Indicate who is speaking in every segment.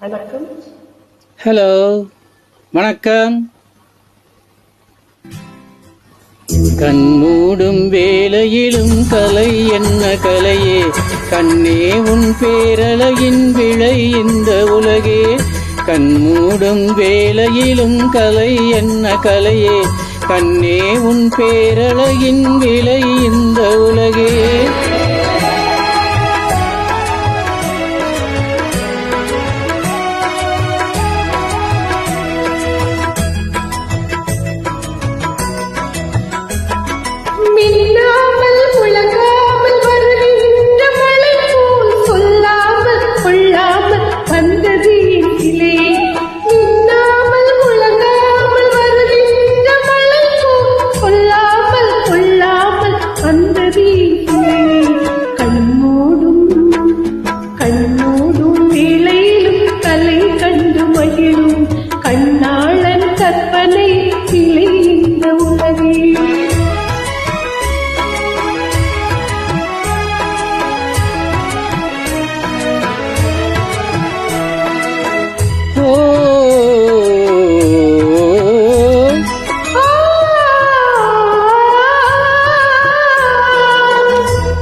Speaker 1: வணக்கம்.
Speaker 2: ஹலோ, வணக்கம். கண்மூடும் வேளையிலும் கலை என்ன கலையே, கண்ணே உன் பேரழகின் விளை இந்த உலகே. கண்மூடும் வேளையிலும் கலை என்ன கலையே, கண்ணே உன் பேரழகின் விளை இந்த உலகே.
Speaker 1: மின்னாமல் முழங்காமல் வருகின்ற மழை போல் சொல்லாமல் கொள்ளாமல் வந்தது எங்கிலே. மின்னாமல் முழங்காமல் வருகின்ற மழை போல் சொல்லாமல் கொள்ளாமல் வந்தது எங்கிலே. கண்மூடும் வேளையிலும் கலை கண்டு மகிழும் கண்ணாளன் கற்பனை கிளை இந்த உலகே.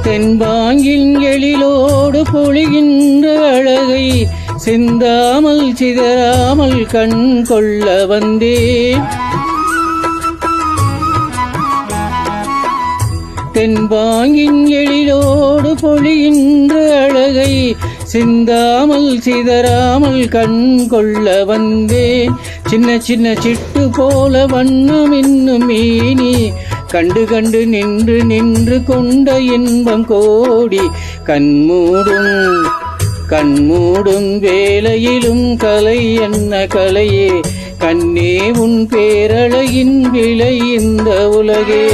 Speaker 2: தென்பாங்கின் எழிலோடு பொழிகின்ற அழகை சிந்தாமல் சிதறாமல் கண் கொள்ள வந்தேன். தென்பாங்கின் எழிலோடு பொழிகின்ற அழகை சிந்தாமல் சிதறாமல் கண் கொள்ள வந்தேன். சின்ன சின்ன சிட்டு போல வண்ணம் இன்னும் மீனி கண்டு கண்டு நின்று நின்று கொண்ட இன்பம் கோடி. கண்மூடும் வேளையிலும் கலை என்ன கலையே, கண்ணே உன் பேரழகின் விளை இந்த உலகே.